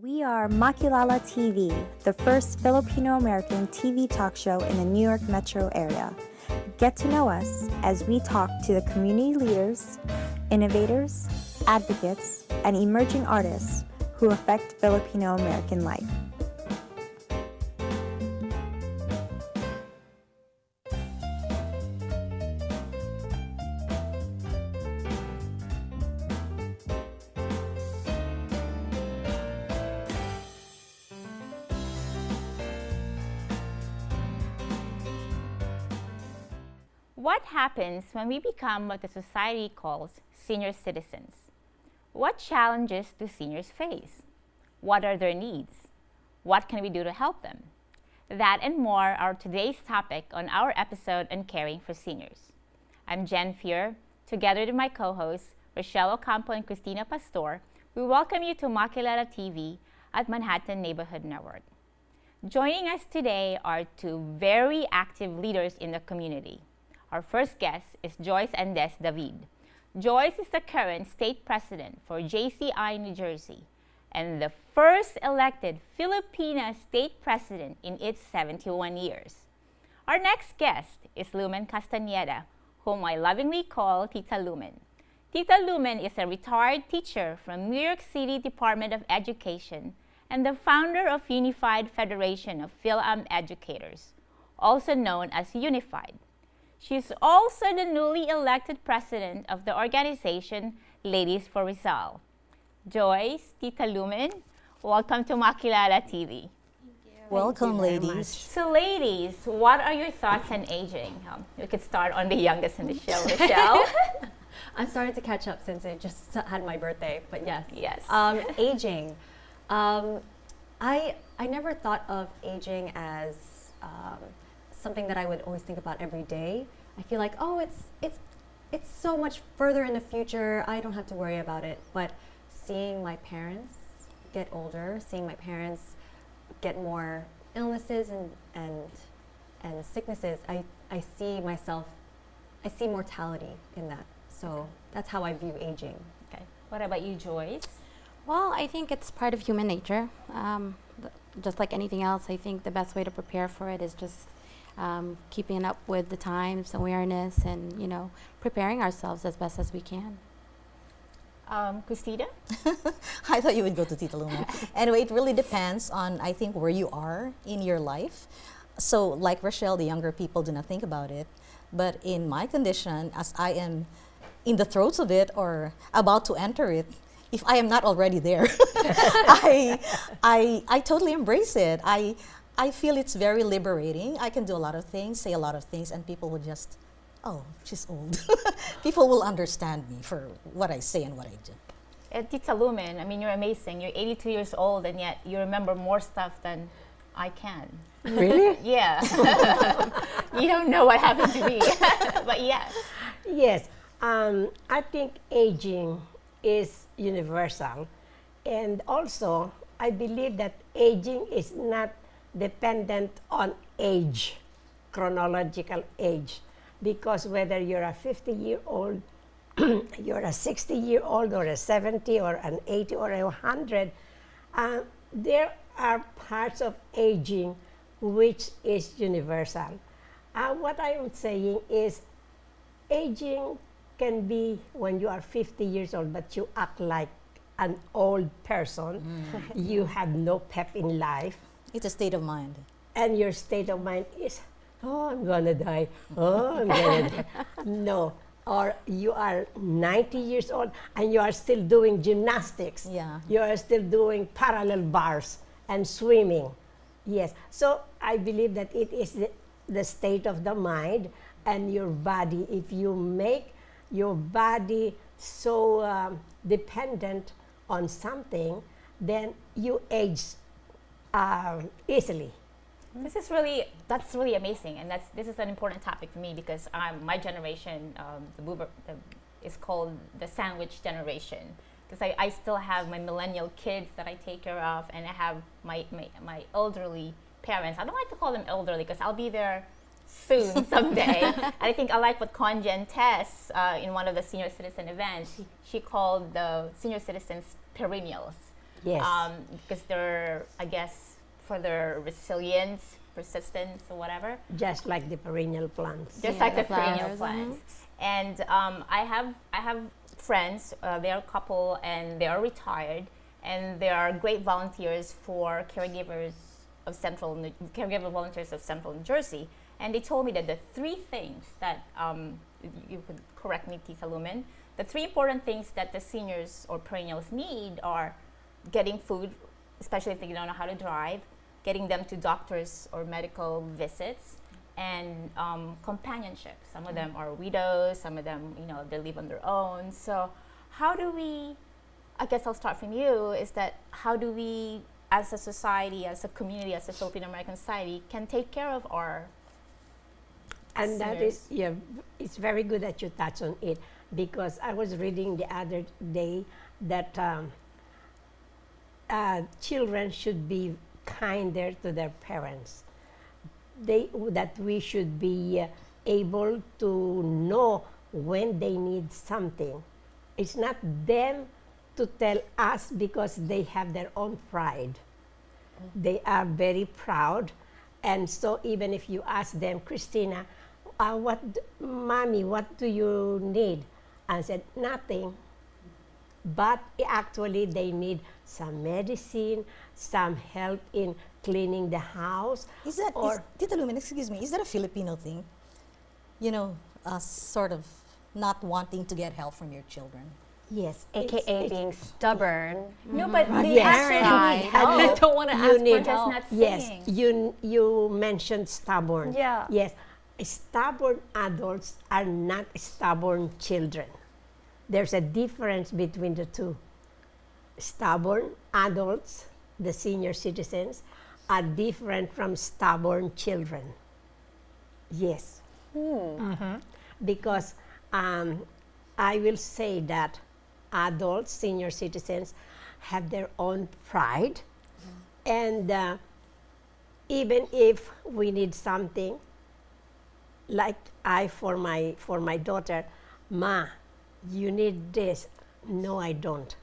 We are Makilala TV, the first Filipino-American TV talk show in the New York metro area. Get to know us as we talk to the community leaders, innovators, advocates, and emerging artists who affect Filipino-American life. What happens when we become what the society calls senior citizens? What challenges do seniors face? What are their needs? What can we do to help them? That and more are today's topic on our episode on caring for seniors. I'm Jen Fier. Together with my co-hosts, Rachelle Ocampo and Cristina Pastor, we welcome you to Makilala TV at Manhattan Neighborhood Network. Joining us today are two very active leaders in the community. Our first guest is Joyce Andes-David. Joyce is the current state president for JCI New Jersey and the first elected Filipina state president in its 71 years. Our next guest is Lumen Castaneda, whom I lovingly call Tita Lumen. Tita Lumen is a retired teacher from New York City Department of Education and the founder of Unified Federation of Phil-Am Educators, also known as Unified. She's also the newly elected president of the organization Ladies for Rizal. Joyce, Tita Lumen, welcome to Makilala TV. Welcome, ladies. So ladies, what are your thoughts on aging? We could start on the youngest in the show, Rachelle. I'm starting to catch up since I just had my birthday, but yes. Yes. Aging. I never thought of aging as something that I would always think about every day. I feel like, oh, it's so much further in the future. I don't have to worry about it. But seeing my parents get older, seeing my parents get more illnesses and sicknesses, I see myself, I see mortality in that. So that's how I view aging. Okay. What about you, Joyce? Well, I think it's part of human nature. Just like anything else, I think the best way to prepare for it is just keeping up with the times, awareness, and preparing ourselves as best as we can. Cristina? I thought you would go to Tita Lumen. Anyway, it really depends on, I think, where you are in your life. So like Rachelle, the younger people do not think about it. But in my condition, as I am in the throes of it or about to enter it, if I am not already there, I totally embrace it. I feel it's very liberating. I can do a lot of things, say a lot of things, and people would just, oh, she's old. People will understand me for what I say and what I do. Tita Lumen, I mean, you're amazing. You're 82 years old, and yet you remember more stuff than I can. Really? Yeah. You don't know what happened to me, but yes. Yes. I think aging is universal. And also, I believe that aging is not dependent on age, chronological age. Because whether you're a 50-year-old, you're a 60-year-old, or a 70, or an 80, or a 100, there are parts of aging which is universal. What I am saying is aging can be when you are 50 years old, but you act like an old person. You have no pep in life. It's a state of mind. And your state of mind is, oh, I'm gonna die. Oh, I'm gonna die. No. Or you are 90 years old and you are still doing gymnastics. Yeah. You are still doing parallel bars and swimming. Yes. So I believe that it is the state of the mind and your body. If you make your body so dependent on something, then you age easily. That's really amazing, and this is an important topic for me because my generation, is called the sandwich generation. Because I still have my millennial kids that I take care of, and I have my elderly parents. I don't like to call them elderly because I'll be there soon someday. And I think I like what Conjen Tess in one of the senior citizen events. She called the senior citizens perennials. Yes. Because they're, I guess, for their resilience, persistence, or whatever. Just like the perennial plants. Just Yeah, like the the perennial flowers, plants. And I have friends. They are a couple, and they are retired, and they are great volunteers for caregiver volunteers of Central New Jersey. And they told me that the three things that you could correct me, Tita Lumen. The three important things that the seniors or perennials need are getting food, especially if they don't know how to drive, getting them to doctors or medical visits, and companionship. Some of them are widows, some of them, they live on their own. So how do we, I guess I'll start from you, is that how do we, as a society, as a community, as a Filipino-American society, can take care of our And that seniors? is, yeah, it's very good that you touch on it, because I was reading the other day that children should be kinder to their parents. That we should be able to know when they need something. It's not them to tell us because they have their own pride. They are very proud, and so even if you ask them, Christina, Mommy, what do you need? I said, nothing. But actually, they need some medicine, some help in cleaning the house. Tita Lumen, excuse me, is that a Filipino thing? Sort of not wanting to get help from your children. Yes, AKA being stubborn. No, but the Yes. parents need They help. don't want to You ask for need- help. not Yes, saying. you mentioned stubborn. Yeah. Yes, stubborn adults are not stubborn children. There's a difference between the two. Stubborn adults, the senior citizens, are different from stubborn children. Yes. Because I will say that adults, senior citizens, have their own pride, and even if we need something, like for my daughter, Ma, you need this. No, I don't.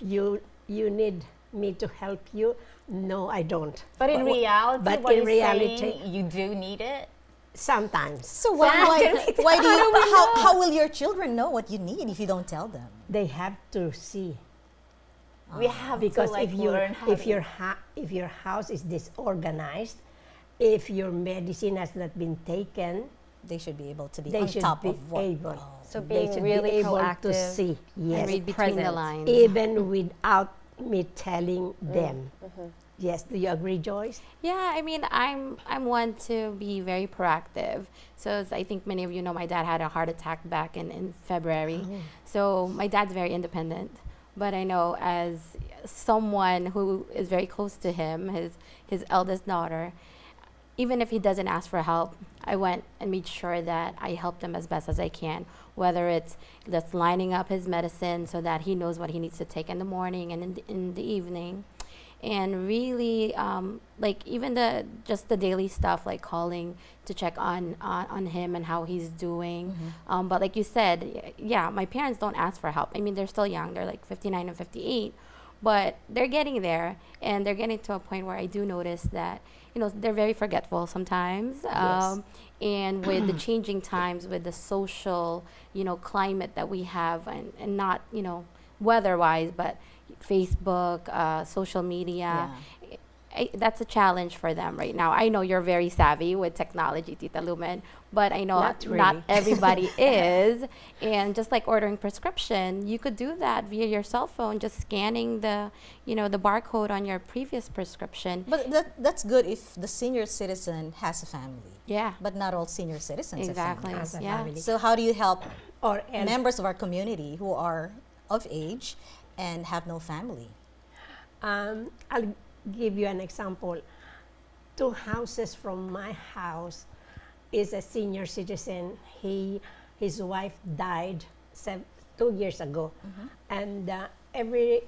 You need me to help you. No, I don't. But in reality, but what in you're reality- saying, you do need it. Sometimes So how will your children know what you need if you don't tell them? they have to see. We have Because to learn how if to your house is disorganized, if your medicine has not been taken, They should be able to be they on should top be of what. able. So They being should really be able to proactive. see. Yes, Read between the present. lines. even without me telling them. Yes, do you agree, Joyce? Yeah, I mean, I'm one to be very proactive. So as I think many of you know, my dad had a heart attack back in February. So my dad's very independent. But I know as someone who is very close to him, his eldest daughter, even if he doesn't ask for help, I went and made sure that I helped him as best as I can, whether it's just lining up his medicine so that he knows what he needs to take in the morning and in the evening. And really, like even just the daily stuff, like calling to check on him and how he's doing. But like you said, yeah, my parents don't ask for help. I mean, they're still young. They're like 59 and 58. But they're getting there, and they're getting to a point where I do notice that, they're very forgetful sometimes. And with the changing times, with the social, climate that we have, and not, weather-wise, but Facebook, social media, that's a challenge for them right now. I know you're very savvy with technology, Tita Lumen, but I know Not not really. everybody is. And just like ordering prescription, you could do that via your cell phone, just scanning the barcode on your previous prescription. But that's good if the senior citizen has a family. Yeah, But not all senior citizens exactly. have families. As a Yeah. family. So how do you help Or members of our community who are of age and have no family? I'll give you an example. 2 houses from my house is a senior citizen. His wife died 2 years ago, and every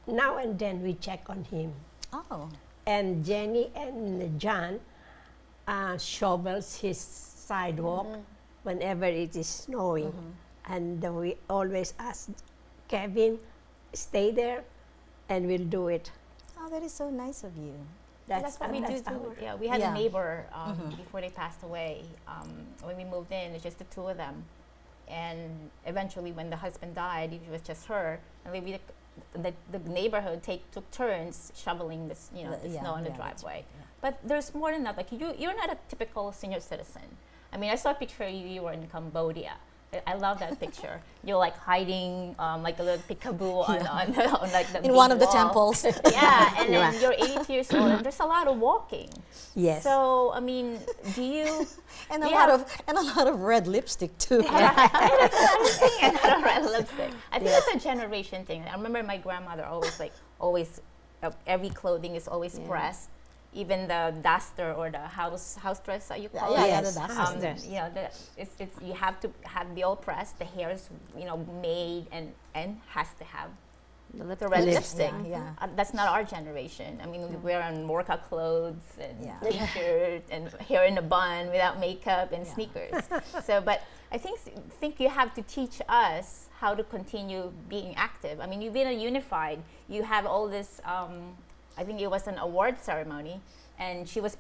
now and then we check on him. Oh, And Jenny and John shovels his sidewalk whenever it is snowing, and we always ask Kevin, stay there and we'll do it. Oh, that is so nice of you. That's what we do too. Yeah, we had Yeah. a neighbor before they passed away. When we moved in, it's just the two of them, and eventually, when the husband died, it was just her. And the neighborhood took turns shoveling the snow in the driveway. But there's more than that. Like you're not a typical senior citizen. I mean, I saw a picture of you were in Cambodia. I love that picture. You're like hiding like a little peekaboo on like the In big one of the wall. temples. Yeah, and then you're 82 years old, and there's a lot of walking. Yes. So I mean, do you? And a Yeah. lot of red lipstick too. And not red lipstick. I think it's a generation thing. I remember my grandmother always every clothing is always pressed. Even the duster or the house dress that you call Yeah, it. yeah, the duster. Dress. You know, it's you have to have the all pressed. The hair is made and has to have the red lipstick. Yeah. That's not our generation. I mean, we wear on workout clothes and Yeah. t-shirt and hair in a bun without makeup and sneakers. So, but I think you have to teach us how to continue being active. I mean, you've been a unified. You have all this. I think it was an award ceremony, and she was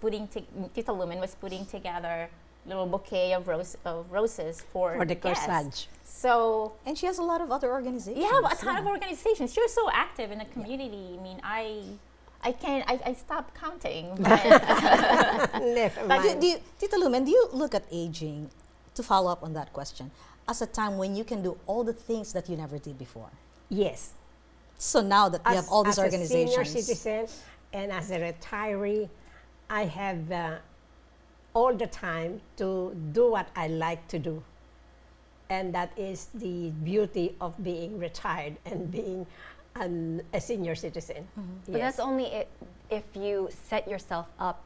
Tita Lumen was putting together a little bouquet of roses for the guests. corsage. So And she has a lot of other organizations. you have a ton of organizations. You're so active in the community. I mean, I stopped counting. But Never But mind. Tita Lumen, do you look at aging, to follow up on that question, as a time when you can do all the things that you never did before? Yes. So now that you have all these organizations. As a senior citizen and as a retiree, I have all the time to do what I like to do. And that is the beauty of being retired and being a senior citizen. But that's only if you set yourself up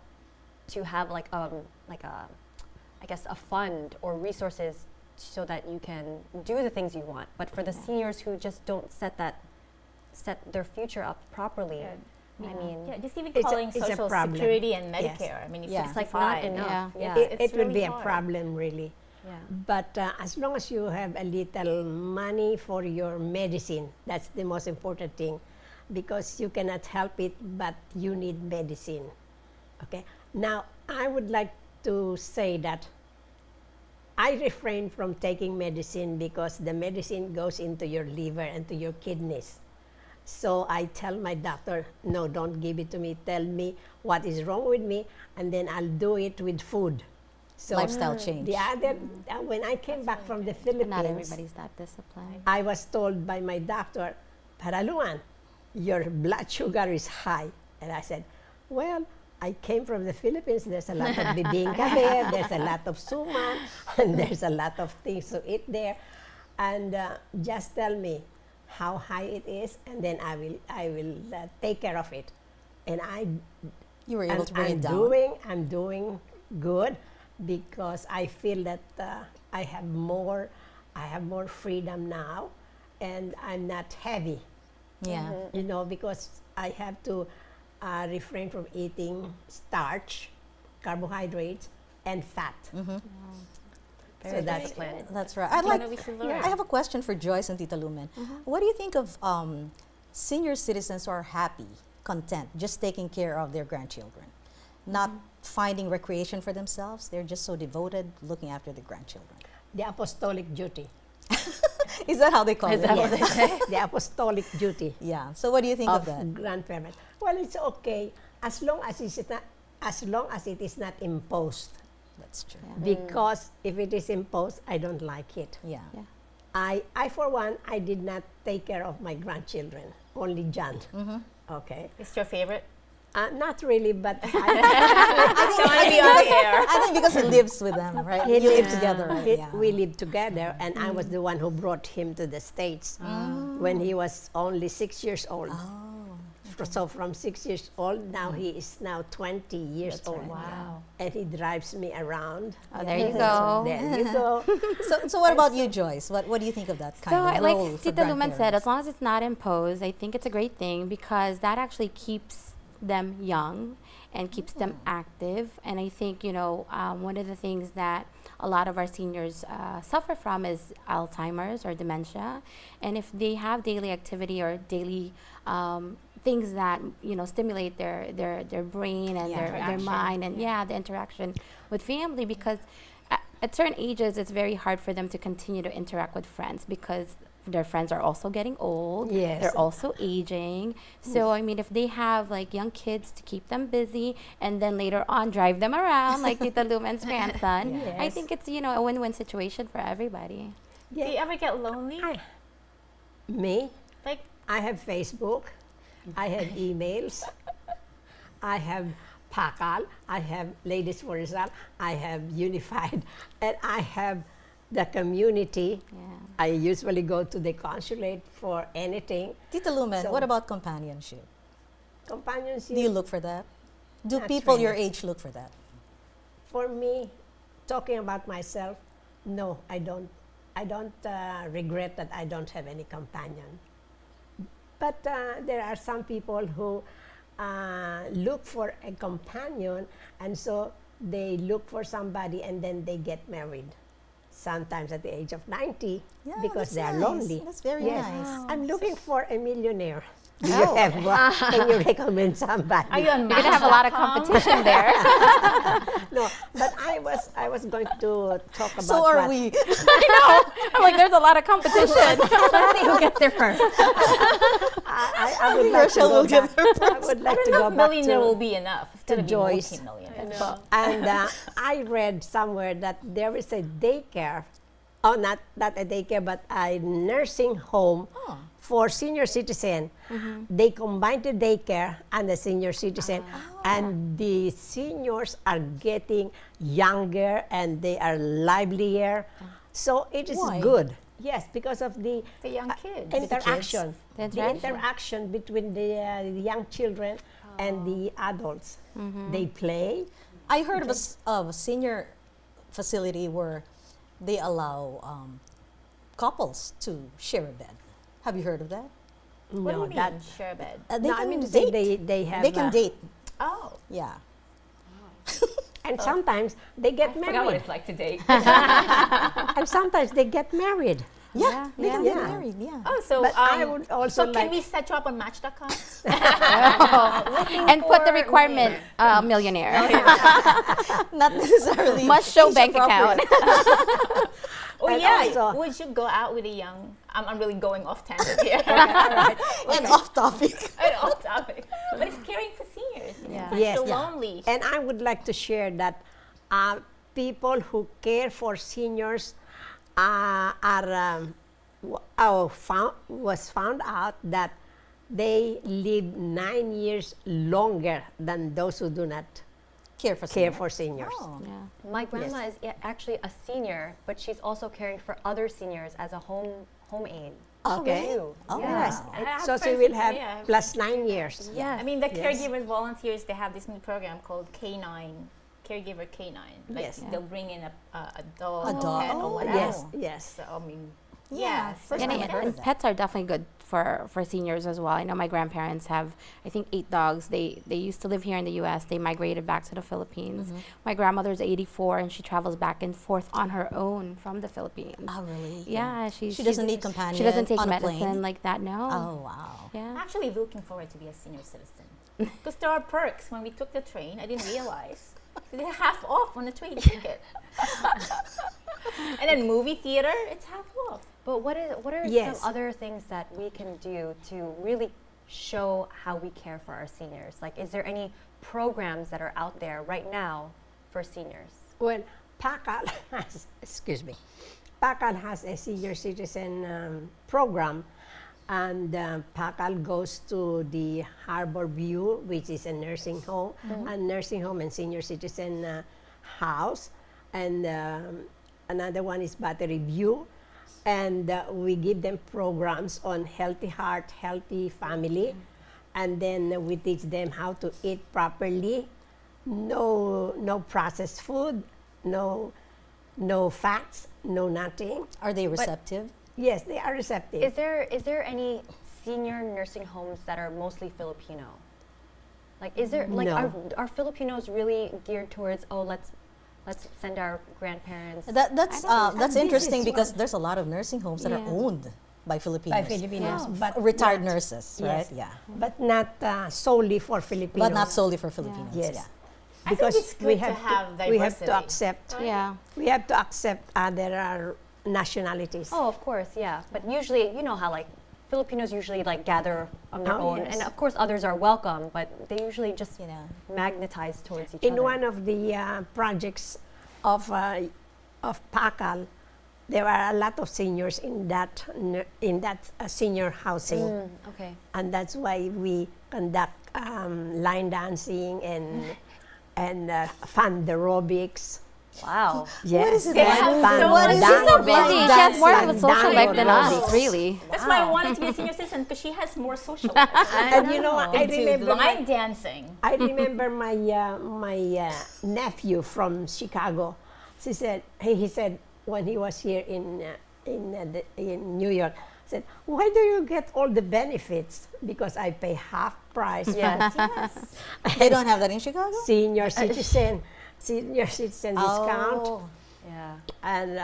to have like a I guess a fund or resources so that you can do the things you want. But for the seniors who just don't set their future up properly, I mean, just even It's a- calling it's a Social problem. Security and Yes. Medicare. I mean, Yeah. it's like not 65. enough. Yeah. Yeah. It's it will really be a hard. problem, really. Yeah. But as long as you have a little money for your medicine, that's the most important thing, because you cannot help it, but you need medicine. Okay. Now, I would like to say that I refrain from taking medicine because the medicine goes into your liver and to your kidneys. So I tell my doctor, no, don't give it to me. Tell me what is wrong with me, and then I'll do it with food. So Lifestyle change. the other, when I came back from the But Philippines, not everybody's that disciplined. I was told by my doctor, Paraluan, your blood sugar is high. And I said, well, I came from the Philippines. There's a lot of bibingka there. There's a lot of suman. And there's a lot of things to eat there. And just tell me how high it is, and then I will take care of it. And You were able and to bring I'm it down. I'm doing good, because I feel that I have more freedom now, and I'm not heavy. Yeah. You know, because I have to refrain from eating starch, carbohydrates, and fat. So that's That's right. We should learn. I have a question for Joyce and Tita Lumen. What do you think of senior citizens who are happy, content, just taking care of their grandchildren, not finding recreation for themselves? They're just so devoted, looking after the grandchildren. the apostolic duty. Is that how they call it? Yes. The apostolic duty Yeah. So what do you think of of that? grandparents. Well, it's okay as long as it is not imposed. That's true. Because if it is imposed, I don't like it. Yeah. Yeah. I for one, I did not take care of my grandchildren, only John. Okay. It's your favorite? Not really, but Don't want to be on the air. I think because he lives with them, right? You live together, right? Yeah. we lived together, and I was the one who brought him to the States when he was only 6 years old. So from 6 years old, now he is now 20 years That's old. right. Wow. And he drives me around. Oh, there you go. There you go. So what about you, Joyce? What do you think of that kind So, of role like for Tita Lumen said, grandparents? as long as it's not imposed, I think it's a great thing because that actually keeps them young and keeps them active. And I think, one of the things that a lot of our seniors suffer from is Alzheimer's or dementia. And if they have daily activity or daily things that stimulate their brain and their mind and the interaction with family, because at certain ages it's very hard for them to continue to interact with friends because their friends are also getting old. Yes. They're also aging. So, I mean, if they have like young kids to keep them busy and then later on drive them around like Tita Lumen's grandson, I think it's, a win-win situation for everybody. Do you ever get lonely? Me? Like, I have Facebook, I have emails, I have Pakal, I have Ladies for Rizal, I have Unified, and I have the community. I usually go to the consulate for anything. Tita Lumen, So- what about companionship? Companionship. Do you look for that? Do Not people really. your age look for that? For me, talking about myself, no, I don't. I don't regret that I don't have any companion. But there are some people who look for a companion, and so they look for somebody and then they get married. Sometimes at the age of 90 Yeah, because that's they are nice. lonely. That's very Yes. nice. I'm looking for a millionaire. Do you have one? Can you recommend somebody? are you on You're gonna have a lot of Match.com? competition there. No, but I was going to talk about So are what- we. I'm like, there's a lot of competition. Let's see who gets there first. I would like to Rachelle go will get back. I would like to go back Millionaire will to, be enough. It's gonna be Joyce. multi-millionaire. and I read somewhere that there is a daycare, not a daycare, but a nursing home for senior citizen. They combine the daycare and the senior citizen, and the seniors are getting younger and they are livelier. So it is Why? good. Yes, because of the young kids. interaction. The The interaction between the young children and the adults. They play. I heard of a senior facility where they allow couples to share a bed. Have you heard of that? What do No, you mean, that share a bed? They no, can I mean to date. say they have. They can date. Oh, Yeah. And sometimes they get I forgot what married. it's like to date. And sometimes they get married. Yeah, they can get yeah. married. Yeah. Oh, so But I would also so like. can we set you up on Match.com? And put the requirement millionaire. Not necessarily. Must show age bank account. appropriate. Oh And yeah. also- Would you go out with a young? I'm really going off tangent here. And off topic. And off topic. But it's caring for seniors. Yeah. They're Yes. so Yeah. lonely. And I would like to share that people who care for seniors was found out that they live 9 years longer than those who do not Care for care senior. for seniors. Oh. Yeah. My grandma is actually a senior, but she's also caring for other seniors as a home aide. Okay. Too. Oh, Yes. wow. I have So she friends will who- have yeah, I have plus 9 years. Yes. I mean, the Yes. caregivers, volunteers, they have this new program called K9, Caregiver K9. Like Yes. they'll bring in a dog, A or dog. pet, or Oh, whatever. Yes, yes. So I mean, Yeah, yes. first And, time I've heard of and that. pets are definitely good for seniors as well. I know my grandparents have, I think, 8 dogs. They used to live here in the U.S. They migrated back to the Philippines. My grandmother's 84, and she travels back and forth on her own from the Philippines. Oh, really? Yeah, She doesn't need companion She doesn't take on a medicine plane? like that. No. Oh, wow. I'm Yeah. actually looking forward to be a senior citizen. Because there are perks. When we took the train, I didn't realize. They're half off on the train ticket. And then movie theater, it's half off. But what are Yes. some other things that we can do to really show how we care for our seniors? Like, is there any programs that are out there right now for seniors? Well, Pakal has, Pakal has a senior citizen program, and Pakal goes to the Harbor View, which is a nursing home, and senior citizen house, and another one is Battery View, and we give them programs on healthy heart, healthy family, and then we teach them how to eat properly, no processed food, no fats, no nothing. Are they receptive? Yes, they are receptive. Is there any senior nursing homes that are mostly Filipino? Like, is there like No. are Filipinos really geared towards let's send our grandparents? That's this interesting is because what- there's a lot of nursing homes that are Yeah. owned by Filipinos. by Filipinos, Yeah. but Retired not- nurses, yes, right? Yeah. but not solely for Filipinos. But not solely for Filipinos. Yes. Yeah. I think Because it's good to have we have to diversity. accept Yeah. we have to accept other nationalities. Oh, of course, yeah. But usually, you know how like Filipinos usually like gather on their Oh, own, yes. and of course others are welcome, but they usually just You know. magnetize towards each In other. one of the projects of PACAL, there are a lot of seniors in that senior housing, Okay. and that's why we conduct line dancing and fun aerobics. Wow. Yes, What is it? They have fun so much- dance- She's so busy. She has more of a dance- social dance life than us, aerobics. really. That's why I wanted to be a senior citizen, because she has more social life. And you know what? I And do remember line dancing. I remember my nephew from Chicago. He said when he was here in New York, said, "Why do you get all the benefits? Because I pay half price Yes. They don't have that in Chicago? senior citizen discount." Oh. Yeah. And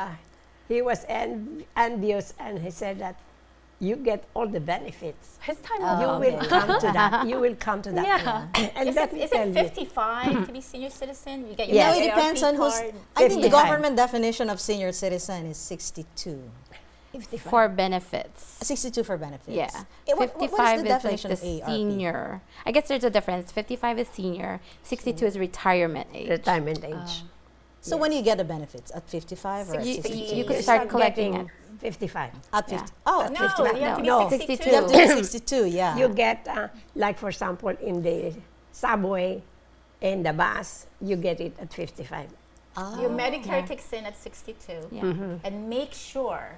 he was envious, and he said that you get all the benefits. His time You will will come to that. You will come to that. Yeah. And Is let me it tell you, 55 to be senior citizen? You get your Yes. No, it AARP depends on who's. card. I think the 55. government definition of senior citizen is 62. For benefits. 62 for benefits. Yeah. What is 55 the is like definition the of AARP? senior. I guess there's a difference. 55 is senior, 62 is retirement age. retirement age. So when you get the benefits at 55 or at You, 62? you could You start collecting it. getting 55. At 50. Oh, at No, 55. you have to be No. 62. You have to be 62, yeah. You get, like for example, in the subway, in the bus, you get it at 55. Ah. Your Medicare kicks in at 62. Yeah. And make sure,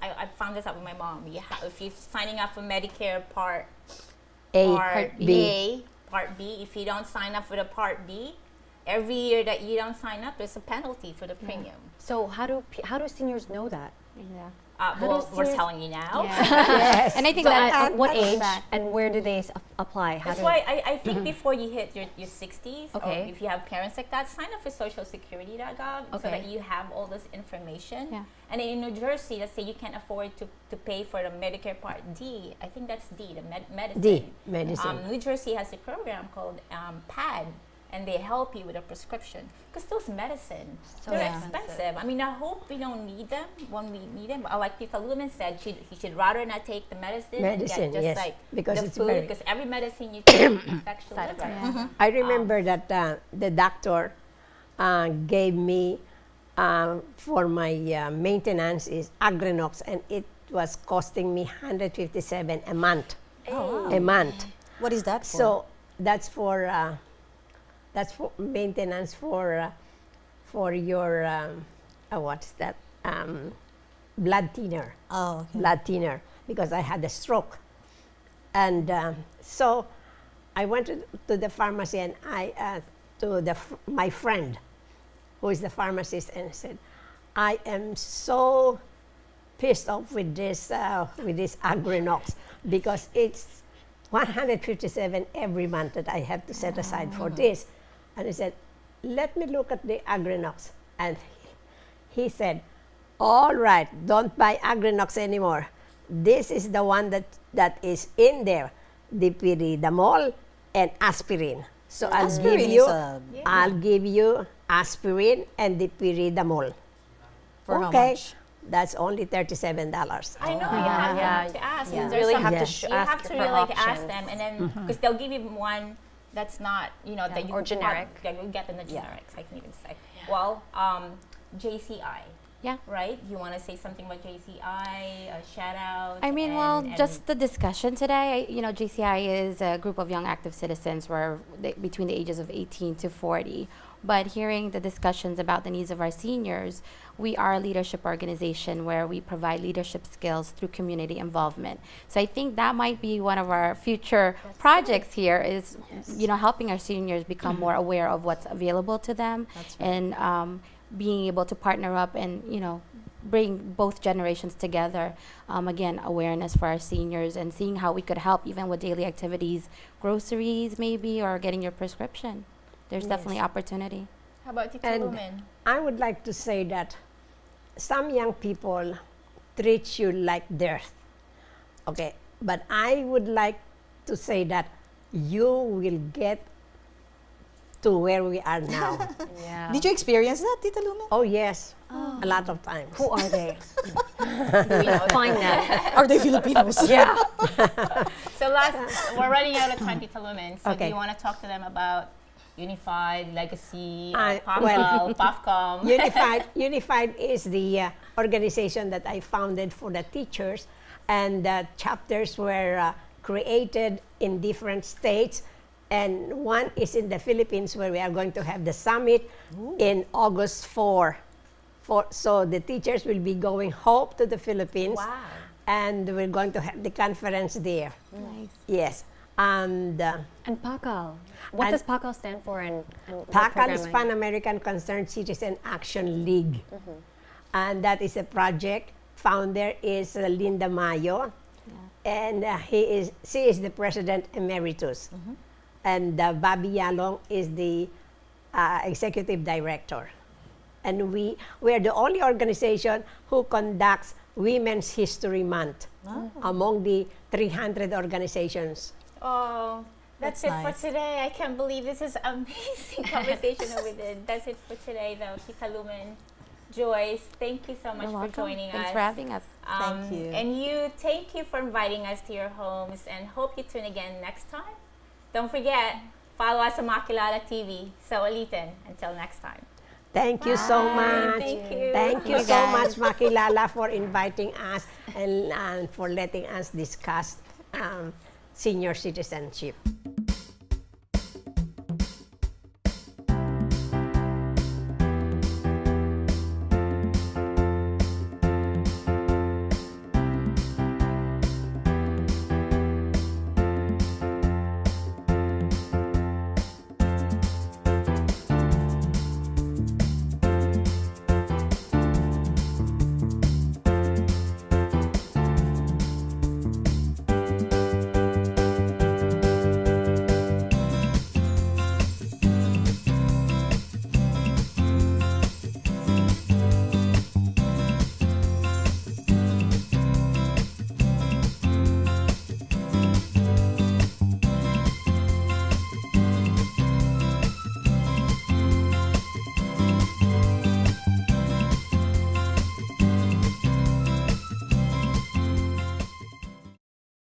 I found this out with my mom. If you're signing up for Medicare Part A, B. Part B, if you don't sign up for the Part B, every year that you don't sign up, there's a penalty for the premium. So how do seniors know that? Yeah. Well, do we're seniors- telling you now. Yes. And I think So that at what age that- and where do they apply? How That's do why I think before you hit your 60s, Okay. or if you have parents like that, sign up for socialsecurity.gov so Okay. that you have all this information. Yeah. And in New Jersey, let's say you can't afford to pay for the Medicare Part D. I think that's D, the medicine. D, medicine. New Jersey has a program called PAD, and they help you with a prescription. Because those medicine, So they're expensive. expensive. I mean, I hope we don't need them when we need them. But like Tita Lumen said, he should rather not take the medicine Medicine, and get just yes, like because the it's food, very- because every medicine you take affects the Side liver. effects. I remember that the doctor gave me for my maintenance is Agrenox, and it was costing me $157 a month. A month. What is that for? So that's for maintenance for your what is that blood thinner. Oh, okay. Blood thinner, because I had a stroke. And so I went to the pharmacy, and I to my friend, who is the pharmacist, and said, "I am so pissed off with this Agrenox, because it's $157 every month that I have to set aside for this." And he said, "Let me look at the Agrenox." And he said, "All right, don't buy Agrenox anymore. This is the one that is in there, the pyridamol and aspirin. So Aspirin is a- I'll give you aspirin and the pyridamol." For how Okay, much? that's only $37. I know, you have Yeah. to ask. Yeah. And there's Really some- have to Yes. you ask have to for really like ask options. them, and then because they'll give you one that's not, that you or generic. That you get in the Yeah. generics. I can even say. Well, JCI. Yeah. Right? You want to say something about JCI? A shout out? I mean, and- well, and- just the discussion today, JCI is a group of young active citizens where between the ages of 18 to 40. But hearing the discussions about the needs of our seniors, we are a leadership organization where we provide leadership skills through community involvement. So I think that might be one of our future projects here is, helping our seniors become more aware of what's available to them. That's right. And being able to partner up and, bring both generations together. Again, awareness for our seniors and seeing how we could help even with daily activities, groceries maybe, or getting your prescription. There's definitely opportunity. How about Tita And Lumen? I would like to say that some young people treat you like dirt. Okay, but I would like to say that you will get to where we are now. Yeah. Did you experience that, Tita Lumen? Oh, yes, a lot of times. Who are they? Let's find them. Are they Filipinos? Yeah. So we're running out of time, Tita Lumen. So do Okay. you want to talk to them about Unified, Legacy, Well, PAFCOM? Unified is the organization that I founded for the teachers, and the chapters were created in different states, and one is in the Philippines, where we are going to have the summit in August 4. So the teachers will be going home to the Philippines, Wow. and we're going to have the conference there. Nice. Yes, and And PACAL. What And- does PACAL stand for? And what PACAL is programming? Pan-American Concerned Citizen Action League. And that is a project. Founder is Linda Mayo. And she is the President Emeritus. And Bobby Yalong is the Executive Director. And we are the only organization who conducts Women's History Month among the 300 organizations. Oh, that's it Nice. for today. I can't believe this is amazing conversation that we did. That's it for today, though. Tita Lumen, Joyce, thank you so much You're for welcome. joining Thanks us. for having us. Thank you. And thank you for inviting us to your homes, and hope you tune again next time. Don't forget, follow us on Makilala TV. So ulitin. Until next time. Thank you so much. Thank you. Thank you You so guys. much, Makilala, for inviting us and for letting us discuss senior citizenship.